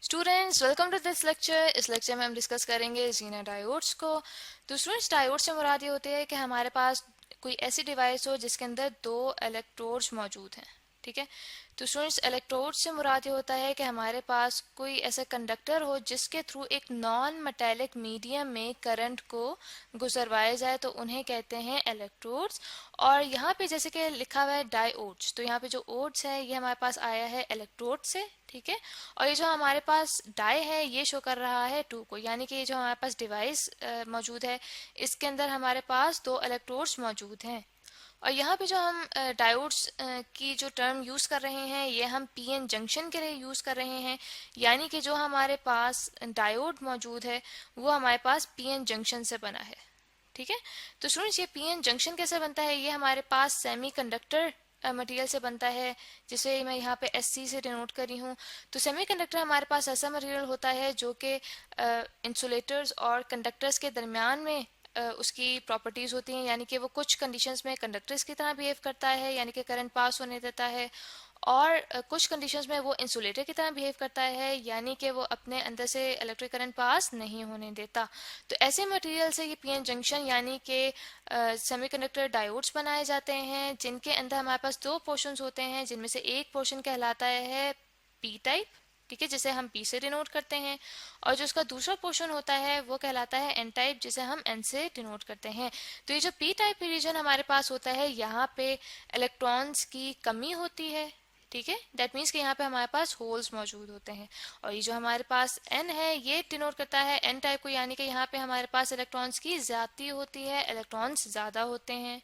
Students welcome to this lecture. इस lecture में हम डिस्कस करेंगे जीना डायोड्स को। तो स्टूडेंट्स, डायोड से मुराद ये होती है कि हमारे पास कोई ऐसी डिवाइस हो जिसके अंदर दो इलेक्ट्रोड्स मौजूद हैं। ठीक है। तो स्टूडेंट्स, इलेक्ट्रोड से मुराद ये होता है कि हमारे पास कोई ऐसा कंडक्टर हो जिसके थ्रू एक नॉन मेटेलिक मीडियम में करंट को गुजरवाया जाए, तो उन्हें कहते हैं इलेक्ट्रोड्स। और यहाँ पे जैसे कि लिखा हुआ है डायोड्स, तो यहाँ पे जो ओड्स है ये हमारे पास आया है इलेक्ट्रोड से। ठीक है। और ये जो हमारे पास डाई है ये शो कर रहा है 2 को, यानी कि ये जो हमारे पास डिवाइस मौजूद है इसके अंदर हमारे पास दो इलेक्ट्रोड्स मौजूद हैं। और यहाँ पे जो हम डायोड्स की जो टर्म यूज़ कर रहे हैं ये हम पीएन जंक्शन के लिए यूज़ कर रहे हैं, यानी कि जो हमारे पास डायोड मौजूद है वो हमारे पास पीएन जंक्शन से बना है। ठीक है। तो स्टूडेंट्स, ये पीएन जंक्शन कैसे बनता है? ये हमारे पास सेमीकंडक्टर मटेरियल से बनता है, जिसे मैं यहाँ पे एससी से डिनोट करी हूँ। तो सेमीकंडक्टर हमारे पास ऐसा मटेरियल होता है जो कि इंसुलेटर्स और कंडक्टर्स के दरमियान में उसकी प्रॉपर्टीज़ होती हैं, यानी कि वो कुछ कंडीशंस में कंडक्टर्स की तरह बिहेव करता है, यानी कि करंट पास होने देता है। और कुछ कंडीशंस में वो इंसुलेटर की तरह बिहेव करता है, यानी कि वो अपने अंदर से इलेक्ट्रिक करंट पास नहीं होने देता। तो ऐसे मटेरियल से ये पीएन जंक्शन यानी कि सेमीकंडक्टर डायोड्स बनाए जाते हैं, जिनके अंदर हमारे पास दो पोर्शंस होते हैं, जिनमें से एक पोर्शन कहलाता है पी टाइप। ठीक है, जिसे हम पी से डिनोट करते हैं। और जो उसका दूसरा पोर्शन होता है वो कहलाता है एन टाइप, जिसे हम एन से डिनोट करते हैं। तो ये जो पी टाइप रीजन हमारे पास होता है, यहाँ पे इलेक्ट्रॉन्स की कमी होती है। ठीक है, दैट मीन्स कि यहाँ पे हमारे पास होल्स मौजूद होते हैं। और ये जो हमारे पास एन है ये डिनोट करता है एन टाइप को, यानी कि यहाँ पे हमारे पास इलेक्ट्रॉन्स की ज्यादती होती है, इलेक्ट्रॉन्स ज्यादा होते हैं।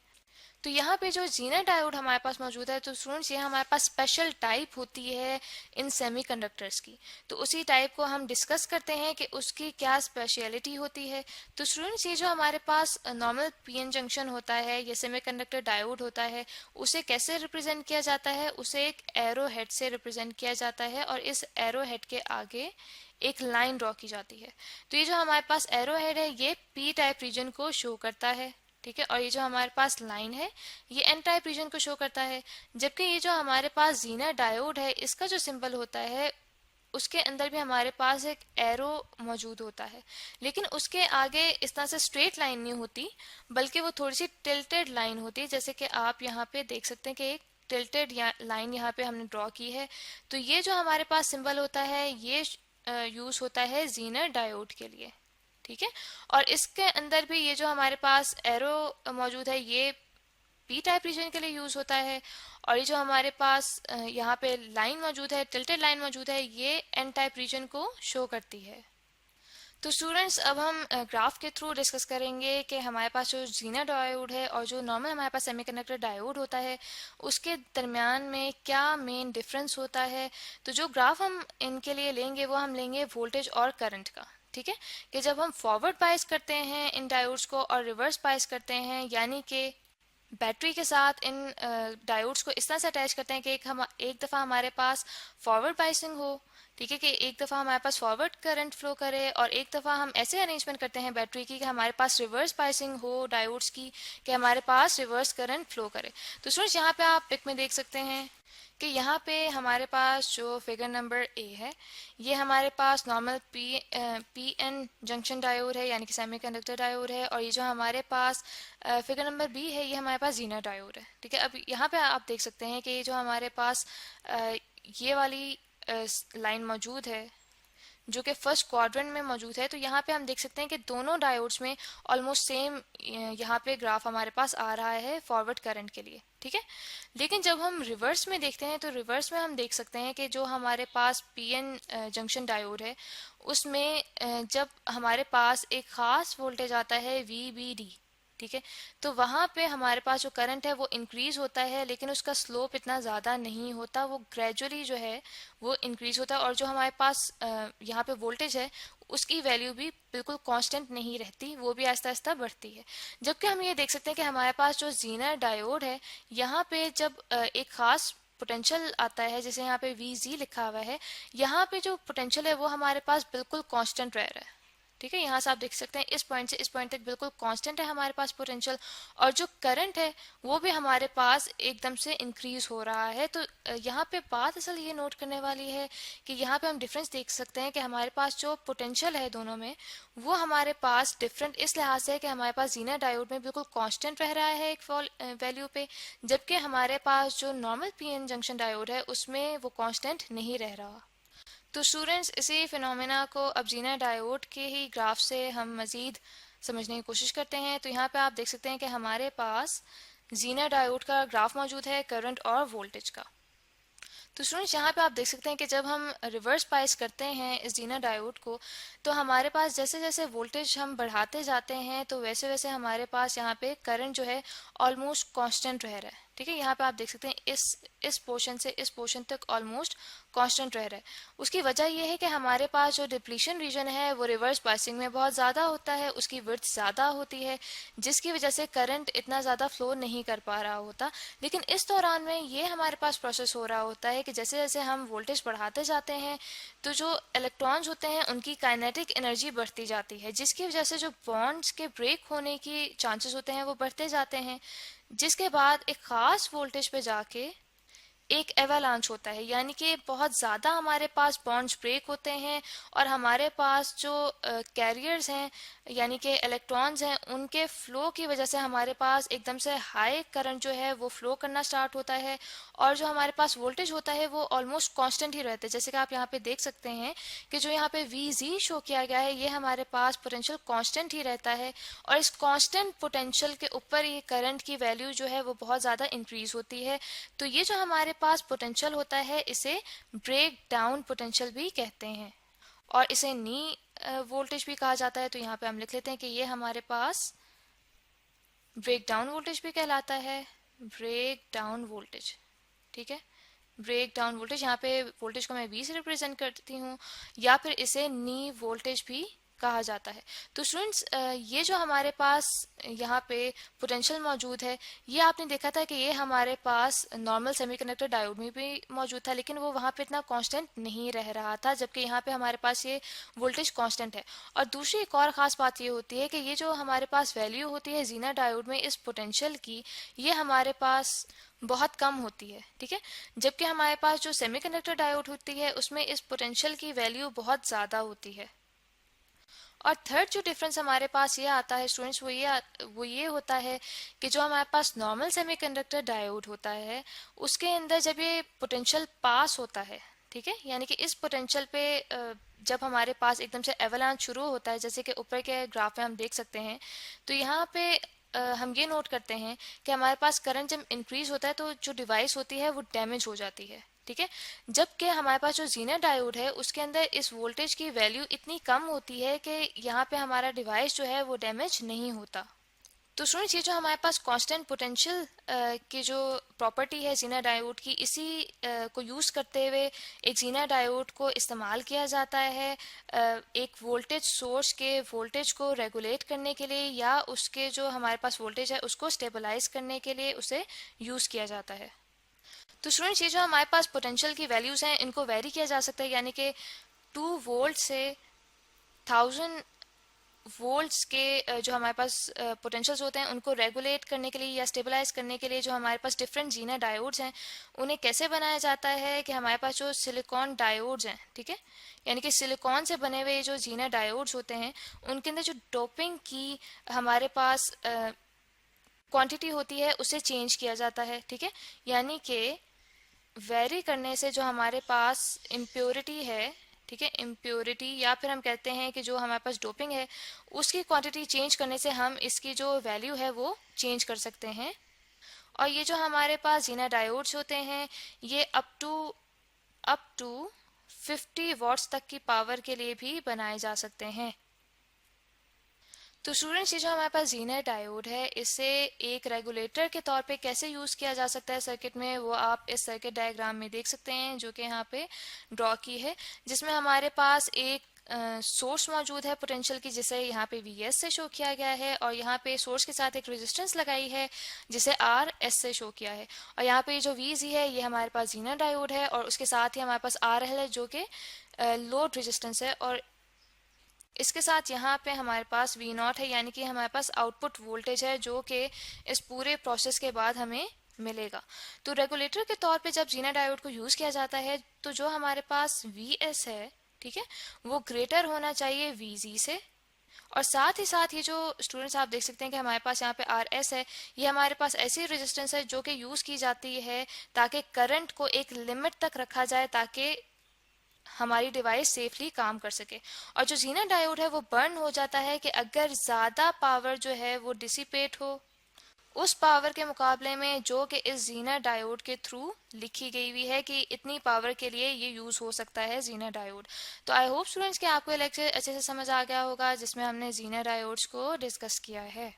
तो यहाँ पे जो जीना डायोड हमारे पास मौजूद है, तो स्टूडेंट्स ये हमारे पास स्पेशल टाइप होती है इन सेमीकंडक्टर्स की। तो उसी टाइप को हम डिस्कस करते हैं कि उसकी क्या स्पेशलिटी होती है। तो स्टूडेंट्स, ये जो हमारे पास नॉर्मल पीएन जंक्शन होता है, ये सेमीकंडक्टर डायोड होता है, उसे कैसे रिप्रेजेंट किया जाता है? उसे एक एरो हेड से रिप्रेजेंट किया जाता है, और इस एरो हेड के आगे एक लाइन ड्रॉ की जाती है। तो ये जो हमारे पास एरो हेड है ये पी टाइप रीजन को शो करता है। ठीक है। और ये जो हमारे पास लाइन है ये एन टाइप रीजन को शो करता है। जबकि ये जो हमारे पास जीना डायोड है इसका जो सिंबल होता है उसके अंदर भी हमारे पास एक एरो मौजूद होता है, लेकिन उसके आगे इस तरह से स्ट्रेट लाइन नहीं होती, बल्कि वो थोड़ी सी टिल्टेड लाइन होती है। जैसे कि आप यहाँ पे देख सकते हैं कि एक टिल्टेड लाइन यहाँ पे हमने ड्रॉ की है। तो ये जो हमारे पास सिंबल होता है ये यूज होता है जीना डायोड के लिए। ठीक है। और इसके अंदर भी ये जो हमारे पास एरो मौजूद है ये पी टाइप रीजन के लिए यूज होता है। और ये जो हमारे पास यहाँ पे लाइन मौजूद है, टिल्टेड लाइन मौजूद है, ये एन टाइप रीजन को शो करती है। तो स्टूडेंट्स, अब हम ग्राफ के थ्रू डिस्कस करेंगे कि हमारे पास जो जीना डायोड है और जो नॉर्मल हमारे पास सेमीकंडक्टर डायोड होता है उसके दरमियान में क्या मेन डिफरेंस होता है। तो जो ग्राफ हम इनके लिए लेंगे वो हम लेंगे वोल्टेज और करंट का। ठीक है, कि जब हम फॉरवर्ड बायस करते हैं इन डायोड्स को और रिवर्स बायस करते हैं, यानी कि बैटरी के साथ इन डायोड्स को इस तरह से अटैच करते हैं कि एक दफ़ा हमारे पास फॉरवर्ड बाइसिंग हो। ठीक है, कि एक दफ़ा हमारे पास फॉरवर्ड करंट फ्लो करे, और एक दफ़ा हम ऐसे अरेंजमेंट करते हैं बैटरी की कि हमारे पास रिवर्स बाइसिंग हो डायोड्स की, कि हमारे पास रिवर्स करंट फ्लो करे। तो स्टूडेंट्स, यहाँ पे आप पिक में देख सकते हैं कि यहाँ पे हमारे पास जो फिगर नंबर ए है ये हमारे पास normal p n junction diode है, यानी कि सेमीकंडक्टर डायोड है। और ये जो हमारे पास फिगर नंबर बी है ये हमारे पास जीना डायोड है। ठीक है। अब यहाँ पे आप देख सकते हैं कि ये जो हमारे पास ये वाली लाइन मौजूद है जो कि फर्स्ट क्वाड्रेंट में मौजूद है, तो यहाँ पे हम देख सकते हैं कि दोनों डायोड्स में ऑलमोस्ट सेम यहाँ पे ग्राफ हमारे पास आ रहा है फॉरवर्ड करंट के लिए। ठीक है। लेकिन जब हम रिवर्स में देखते हैं तो रिवर्स में हम देख सकते हैं कि जो हमारे पास पीएन जंक्शन डायोड है उसमें जब हमारे पास एक खास वोल्टेज आता है वीबीडी, ठीक है, तो वहाँ पे हमारे पास जो करंट है वो इंक्रीज होता है, लेकिन उसका स्लोप इतना ज़्यादा नहीं होता, वो ग्रेजुअली जो है वो इंक्रीज होता है। और जो हमारे पास यहाँ पे वोल्टेज है उसकी वैल्यू भी बिल्कुल कांस्टेंट नहीं रहती, वो भी आहिस्ता आहिस्ता बढ़ती है। जबकि हम ये देख सकते हैं कि हमारे पास जो जीनर डायोड है यहाँ पे जब एक खास पोटेंशियल आता है, जैसे यहाँ पे वी जी लिखा हुआ है, यहाँ पे जो पोटेंशियल है वो हमारे पास बिल्कुल कांस्टेंट रह रहा है। ठीक है, यहाँ से आप देख सकते हैं इस पॉइंट से इस पॉइंट तक बिल्कुल कांस्टेंट है हमारे पास पोटेंशियल, और जो करंट है वो भी हमारे पास एकदम से इंक्रीज हो रहा है। तो यहाँ पे बात असल ये नोट करने वाली है कि यहाँ पे हम डिफरेंस देख सकते हैं कि हमारे पास जो पोटेंशियल है दोनों में, वो हमारे पास डिफरेंट इस लिहाज से है कि हमारे पास जीना डायोड में बिल्कुल कांस्टेंट रह रहा है एक वैल्यू पे, जबकि हमारे पास जो नॉर्मल पीएन जंक्शन डायोड है उसमें वो कांस्टेंट नहीं रह रहा। तो स्टूडेंट्स, इसी फिनोमेना को अब जीना डायोड के ही ग्राफ से हम मज़ीद समझने की कोशिश करते हैं। तो यहाँ पे आप देख सकते हैं कि हमारे पास जीना डायोड का ग्राफ मौजूद है करंट और वोल्टेज का। तो स्टूडेंट्स, यहाँ पे आप देख सकते हैं कि जब हम रिवर्स बायस करते हैं इस जीना डायोड को, तो हमारे पास जैसे जैसे वोल्टेज हम बढ़ाते जाते हैं तो वैसे वैसे हमारे पास यहाँ पे करंट जो है ऑलमोस्ट कांस्टेंट रह रहा है। ठीक है, यहाँ पे आप देख सकते हैं इस पोर्शन से इस पोर्शन तक ऑलमोस्ट कांस्टेंट रह रहा है। उसकी वजह यह है कि हमारे पास जो डिप्लीशन रीजन है वो रिवर्स बायसिंग में बहुत ज़्यादा होता है, उसकी विड्थ ज़्यादा होती है, जिसकी वजह से करंट इतना ज़्यादा फ्लो नहीं कर पा रहा होता। लेकिन इस दौरान में ये हमारे पास प्रोसेस हो रहा होता है कि जैसे जैसे हम वोल्टेज बढ़ाते जाते हैं तो जो इलेक्ट्रॉन्स होते हैं उनकी काइनेटिक एनर्जी बढ़ती जाती है, जिसकी वजह से जो बॉन्ड्स के ब्रेक होने की चांसेस होते हैं वो बढ़ते जाते हैं, जिसके बाद एक ख़ास वोल्टेज पे जाके एक एवालांच होता है, यानी कि बहुत ज़्यादा हमारे पास बॉन्ड्स ब्रेक होते हैं और हमारे पास जो कैरियर्स हैं यानी कि इलेक्ट्रॉन्स हैं उनके फ्लो की वजह से हमारे पास एकदम से हाई करंट जो है वो फ्लो करना स्टार्ट होता है, और जो हमारे पास वोल्टेज होता है वो ऑलमोस्ट कांस्टेंट ही रहता है। जैसे कि आप यहाँ पे देख सकते हैं कि जो यहाँ पे VZ शो किया गया है ये हमारे पास पोटेंशियल कांस्टेंट ही रहता है, और इस कांस्टेंट पोटेंशियल के ऊपर ये करंट की वैल्यू जो है वो बहुत ज़्यादा इंक्रीज होती है। तो ये जो हमारे पास पोटेंशियल होता है इसे ब्रेक डाउन पोटेंशियल भी कहते हैं, और इसे नी वोल्टेज भी कहा जाता है। तो यहाँ पे हम लिख लेते हैं कि ये हमारे पास ब्रेक डाउन वोल्टेज भी कहलाता है, ब्रेक डाउन वोल्टेज। ठीक है, ब्रेक डाउन वोल्टेज, यहाँ पे वोल्टेज को मैं V से रिप्रेजेंट करती हूँ, या फिर इसे नी वोल्टेज भी कहा जाता है। तो स्टूडेंट्स, ये जो हमारे पास यहाँ पे पोटेंशियल मौजूद है ये आपने देखा था कि ये हमारे पास नॉर्मल सेमीकंडक्टर डायोड में भी मौजूद था, लेकिन वो वहाँ पे इतना कांस्टेंट नहीं रह रहा था, जबकि यहाँ पे हमारे पास ये वोल्टेज कांस्टेंट है। और दूसरी एक और ख़ास बात ये होती है कि ये जो हमारे पास वैल्यू होती है जीना डायोड में इस पोटेंशियल की, ये हमारे पास बहुत कम होती है। ठीक है, जबकि हमारे पास जो सेमीकंडक्टर डायोड होती है उसमें इस पोटेंशियल की वैल्यू बहुत ज़्यादा होती है। और थर्ड जो डिफरेंस हमारे पास ये आता है स्टूडेंट्स, वो ये होता है कि जो हमारे पास नॉर्मल सेमीकंडक्टर डायोड होता है उसके अंदर जब ये पोटेंशियल पास होता है, ठीक है, यानी कि इस पोटेंशियल पे जब हमारे पास एकदम से एवलांच शुरू होता है, जैसे कि ऊपर के ग्राफ में हम देख सकते हैं, तो यहाँ पे हम ये नोट करते हैं कि हमारे पास करंट जब इंक्रीज होता है तो जो डिवाइस होती है वो डैमेज हो जाती है। ठीक है, जबकि हमारे पास जो जीना डायोड है उसके अंदर इस वोल्टेज की वैल्यू इतनी कम होती है कि यहाँ पे हमारा डिवाइस जो है वो डैमेज नहीं होता। तो स्टूडेंट्स, ये जो हमारे पास कांस्टेंट पोटेंशियल की जो प्रॉपर्टी है जीना डायोड की, इसी को यूज़ करते हुए एक जीना डायोड को इस्तेमाल किया जाता है एक वोल्टेज सोर्स के वोल्टेज को रेगुलेट करने के लिए, या उसके जो हमारे पास वोल्टेज है उसको स्टेबलाइज करने के लिए उसे यूज़ किया जाता है। तो स्टूडेंट्स, ये जो हमारे पास पोटेंशियल की वैल्यूज़ हैं इनको वेरी किया जा सकता है, यानी कि 2 वोल्ट से 1000 वोल्ट्स के जो हमारे पास पोटेंशियल्स होते हैं उनको रेगुलेट करने के लिए या स्टेबलाइज करने के लिए जो हमारे पास डिफरेंट जीना डायोड्स हैं उन्हें कैसे बनाया जाता है कि हमारे पास जो सिलिकॉन डायोड्स हैं, ठीक है, यानी कि सिलिकॉन से बने हुए जो जीना डायोड्स होते हैं उनके अंदर जो डोपिंग की हमारे पास क्वांटिटी होती है उसे चेंज किया जाता है। ठीक है, यानी कि वेरी करने से जो हमारे पास इम्प्योरिटी है, ठीक है, इम्प्योरिटी या फिर हम कहते हैं कि जो हमारे पास डोपिंग है उसकी क्वांटिटी चेंज करने से हम इसकी जो वैल्यू है वो चेंज कर सकते हैं। और ये जो हमारे पास जीना डायोड्स होते हैं ये अप टू 50 वॉट्स तक की पावर के लिए भी बनाए जा सकते हैं। तो स्टूडेंट्स, ये जो हमारे पास जीना डायोड है इसे एक रेगुलेटर के तौर पे कैसे यूज़ किया जा सकता है सर्किट में, वो आप इस सर्किट डायग्राम में देख सकते हैं जो कि यहाँ पे ड्रॉ की है, जिसमें हमारे पास एक सोर्स मौजूद है पोटेंशियल की जिसे यहाँ पे VS से शो किया गया है, और यहाँ पे सोर्स के साथ एक रेजिस्टेंस लगाई है जिसे RS से शो किया है, और यहाँ पे जो VZ है ये हमारे पास जीना डायोड है, और उसके साथ ही हमारे पास RL है जो कि लोड रेजिस्टेंस है, और इसके साथ यहाँ पे हमारे पास वी नॉट है, यानी कि हमारे पास आउटपुट वोल्टेज है जो कि इस पूरे प्रोसेस के बाद हमें मिलेगा। तो रेगुलेटर के तौर पे जब जीना डायोड को यूज़ किया जाता है तो जो हमारे पास वी एस है, ठीक है, वो ग्रेटर होना चाहिए वी जी से। और साथ ही साथ ये जो स्टूडेंट्स आप देख सकते हैं कि हमारे पास यहाँ पे आर एस है, ये हमारे पास ऐसी रेजिस्टेंस है जो कि यूज़ की जाती है ताकि करंट को एक लिमिट तक रखा जाए ताकि हमारी डिवाइस सेफली काम कर सके। और जो जीना डायोड है वो बर्न हो जाता है कि अगर ज़्यादा पावर जो है वो डिसिपेट हो उस पावर के मुकाबले में जो कि इस जीना डायोड के थ्रू लिखी गई हुई है कि इतनी पावर के लिए ये यूज़ हो सकता है जीना डायोड। तो आई होप स्टूडेंट्स कि आपको ये लेक्चर अच्छे से समझ आ गया होगा जिसमें हमने जीना डायोड्स को डिस्कस किया है।